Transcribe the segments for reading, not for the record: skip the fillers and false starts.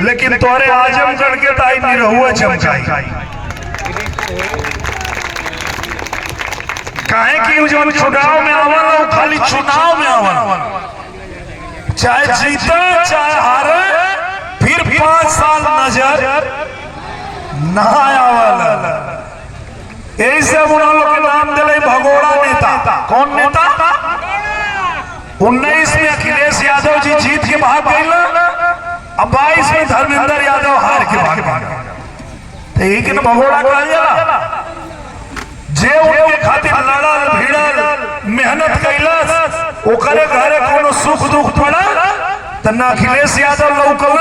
लेकिन तोरे आजमगढ़ के ताई निरहुआ चमकाई। काहे कि जो चुनाव में आवल खाली चुनाव में आवल, चाहे जीते चाहे हारे, फिर 5 साल नजर ना आवल। यही से उन लोग के नाम दिले भगोड़ा नेता। कौन नेता? 19 में अखिलेश यादव जी जीत के भाग गए, अब 22 में धर्मेंद्र यादव हार के भाग गए। यही के भगोड़ा कहल जाला। जे उनके खातिर लड़ल भिड़ल मेहनत कैलस, ओकरे घरे कोनो सुख दुख पड़ल त न अखिलेश यादव लौकल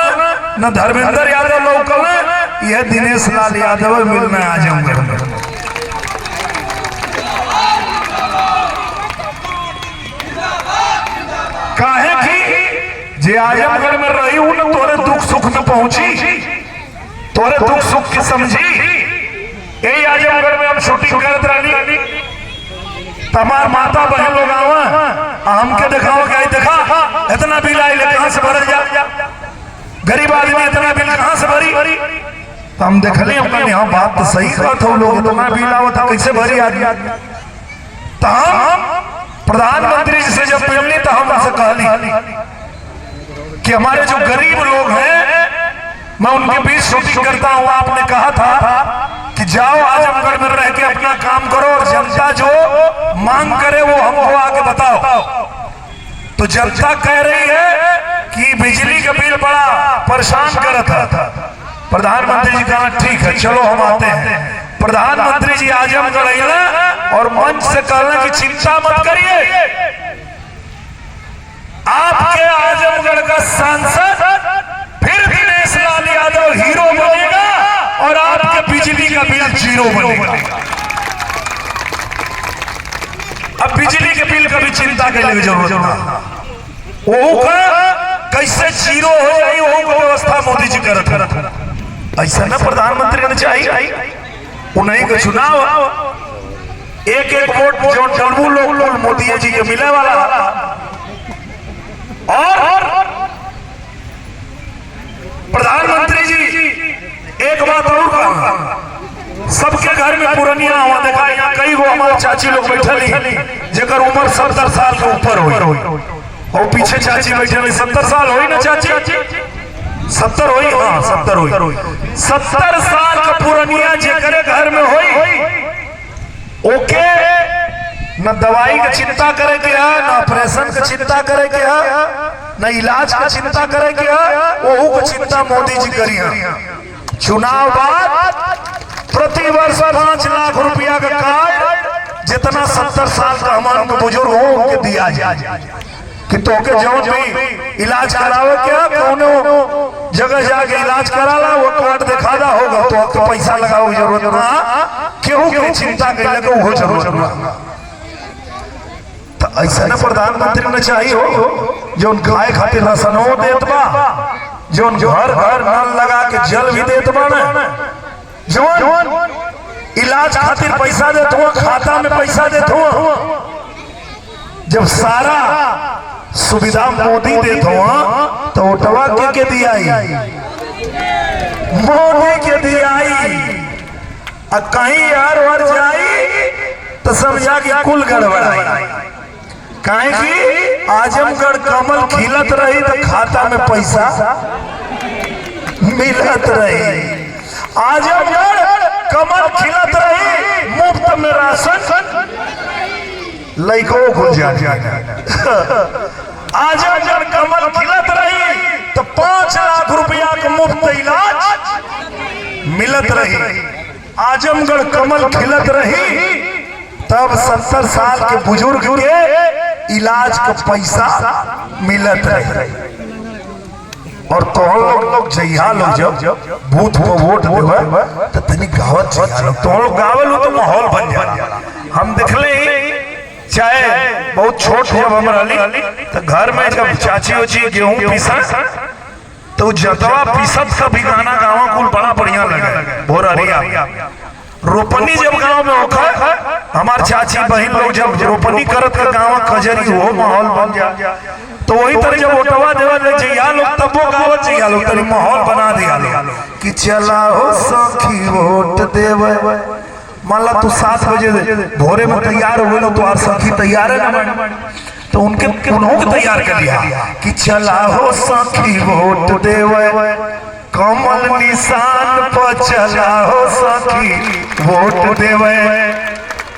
न धर्मेंद्र यादव लौकल। यह दिनेश लाल यादव मिलना आजमगढ़ में। काहे कि जे आजमगढ़ में रही हूं न तोरे दुख सुख में पहुंची, तोरे दुख सुख के समझी। यही आजमगढ़ में हम शूटिंग करत रही, तमार माता बहन लोग आवा हमके दिखाओ क्या देखा इतना बिल आई कहां से भरल जा, गरीब आदमी इतना बिल कहां से भरी। तो हम देखले यहाँ बात तो सही कहत हो, लोग इतना बिल आवत कैसे भरी आदमी। तो हम प्रधानमंत्री जी से जब मिलनी तो हम उनसे कहली कि हमारे जो गरीब लोग हैं मैं उनके बीच शूटिंग करता हूँ। आपने कहा था कि जाओ आजमगढ़ में रह के अपना काम करो और जनता जो मांग करे वो हमको आके बताओ। तो जनता कह रही है कि बिजली का बिल बड़ा परेशान करता था। प्रधानमंत्री जी कहा ठीक है चलो हम आते हैं। प्रधानमंत्री जी आजमगढ़ आए और मंच से कहना कि चिंता मत करिए, आपके आजमगढ़ का सांसद फिर दिनेश लाल यादव हीरो बनेगा और आपके बिजली का बिल 0 बनेगा। अब बिजली के बिल का भी चिंता करने की जरूरत नहीं, वो कैसे 0 हो जाए वो व्यवस्था मोदी जी करत। ऐसा ना प्रधानमंत्री ने चाहिए। उन्हीं का चुनाव एक वोट जो डलबू लोग मोदी जी के मिले वाला। और प्रधानमंत्री जी एक बात और कहा, सबके घर में पुरानिया हुआ देखा। यहाँ कई गो हमारे चाची लोग बैठली जेकर उम्र 70 साल के ऊपर हो, और पीछे चाची बैठे 70 साल हो ना चाची, 70 हो, हाँ 70 हो। 70 साल का पुरानिया जेकर घर में हो, ओके न दवाई का चिंता करे के है, न ऑपरेशन का चिंता करे के है, न इलाज का चिंता करे के है, वो का चिंता मोदी जी करी है। चुनाव बाद प्रति वर्ष 5 लाख रुपया का कार्ड जितना 70 साल का हमारे बुजुर्ग हो उनके दिया जाए कि तो के जो भी इलाज करावे क्या कोनो जगह जाके इलाज कराला वो कार्ड दिखादा होगा तो आपको पैसा लगाओ की जरूरत ना, केहू के चिंता करे लगे वो जरूरत ना। तो ऐसा ना प्रधानमंत्री ने चाहिए हो जो गाय खातिर राशनो देत बा, जो घर घर नल लगा के जल भी देत बा, जो इलाज खातिर पैसा देत हो, खाता में पैसा देत हो। जब सारा सुविधा मोदी देत हो तो ओटवा के दियाई मोदी के दियाई, कहीं यार वर जाई तो समझा कि कुल गड़बड़ाई। काहे कि आजमगढ़ कमल खिलत रही तो खाता में पैसा मिलत रही। आजमगढ़ कमल खिलत रही, मुफ्त में राशन लइको खुल जाए। आजमगढ़ कमल खिलत रही तो 5 लाख रुपया का मुफ्त इलाज मिलत रही। आजमगढ़ कमल खिलत रही तब 70 साल के बुजुर्ग के इलाज का पैसा मिलत रहे। और तो लोग जइहा लोग जब बूथ को वोट देवे तो तनी गावत लोग तो लोग गावल तो माहौल बन जाला। हम देखले चाहे बहुत छोट जब हम रहली तो घर में जब चाची उची गेहूं पीसा तो जतवा पीसत का भी गाना गावा कुल बड़ा बढ़िया लगे। भोररिया रोपनी जब गांव में होखा, हमार चाची बहन लोग जब रोपनी करत का गाँव खजरी वो माहौल बन जा। तो वही तरह जब वोटवा देवा ले जइया लोग तब वो गावत जइया लोग तनी माहौल बना दिया लोग कि चला हो सखी वोट देवे। मान ला तू 7 बजे भोरे में तैयार हो गए तो आप सखी तैयार है ना, तो उनके उन्होंने तैयार कर दिया कि चला हो सखी वोट देवे, कमल निशान पर चला हो सखी वोट देवे।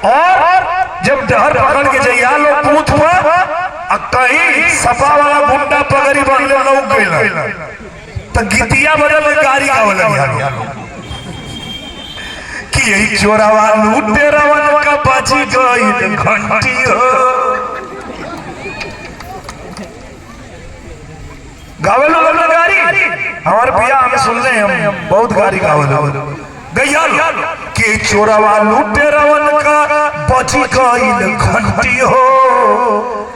और जब डहर पकड़ के जइया लोग बूथ पर कहीं सपा वाला गुंडा पगड़ी बंदे लोग गइल तो गीतिया बदल गाड़ी गावे लगिया कि यही चोरावा लूटे रवन का बजी गई घंटी हो। गावे लोग गाड़ी हमारे भैया हम सुन ले, हम बहुत गाड़ी गावे लोग गैया कि चोरावा लूटे रवन का बजी गई घंटी हो।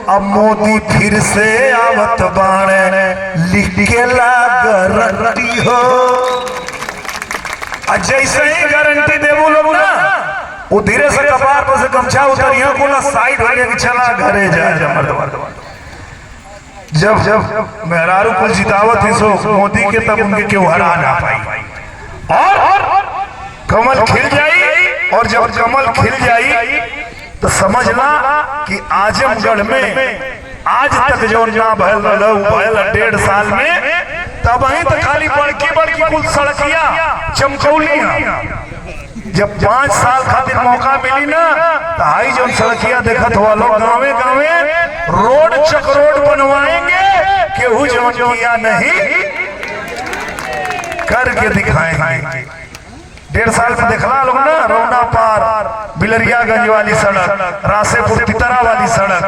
अब मोदी फिर से आवत बाणे लिखेला गारंटी हो। जैसे ही गारंटी देवो लोग ना वो धीरे से कपार पर से गमछा उतरिया को ना साइड हो गया कि चला घरे जा मर्द। जब जब मेहरारू को जितावत ही सो मोदी के तब उनके क्यों हरा ना पाई और कमल खिल जाई। और जब कमल खिल जाई तो समझना कि आजमगढ़ में आज तक जो ना भयल 1.5 साल में तब वहीं तो खाली बड़की कुल सड़किया चमकौलियां। जब 5 साल खातिर मौका मिली ना तो आई जो सड़किया देखत हुआ लोग गाँवे रोड चक रोड बनवाएंगे, केहू जो किया नहीं करके दिखाएंगे। 1.5 साल में देखला लोग ना रौना पार बिलरियागंज वाली सड़क, रासेपुर तितरा वाली सड़क,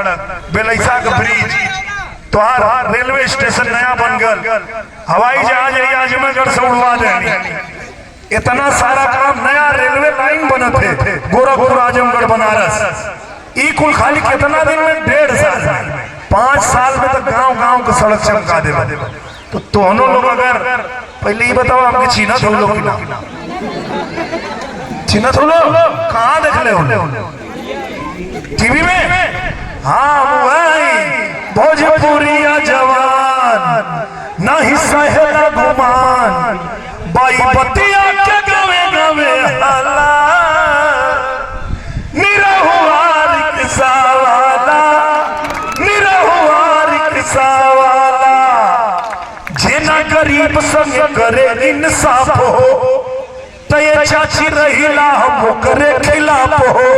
बेलैसा का ब्रिज, तो रेलवे स्टेशन नया बन गल, हवाई जहाज आजमगढ़ से उड़वा देनी, इतना सारा काम नया रेलवे लाइन बनत है गोरखपुर आजमगढ़ बनारस। ई कुल खाली कितना दिन में 1.5 साल में 5 साल में तो गांव का सड़क चमका देवा। तो दोनों लोग अगर पहले ही बताओ आपके चीनत हो लोग चिन्हत हो लोग कहाँ देख ले हो टीवी में? हाँ भाई भोजपुरिया जवान नहीं सहेला गुमान, बाई बतिया के गावे हाला, निरहुआ रिक्शा वाला जेना गरीब संग करे इंसाफ हो, तो ये चाची रहीला हम करे खिलाफ हो।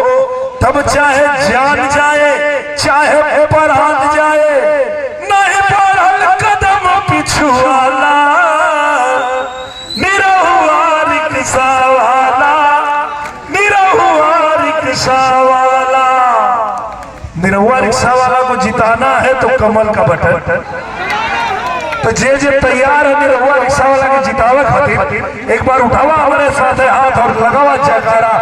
तब चाहे जान जाए चाहे परान जाए, नहीं पढ़ल कदम पिछुआला, निरहुआ रिक्शा वाला, निरहुआ रिक्शा वाला। निरहुआ रिक्शा वाला को जिताना है तो कमल का बटन, तो जे तैयार है निरहुआ रिक्शा वाला के जितावे खातिर एक बार उठावा हमारे साथ है हाथ और लगावा जयकारा।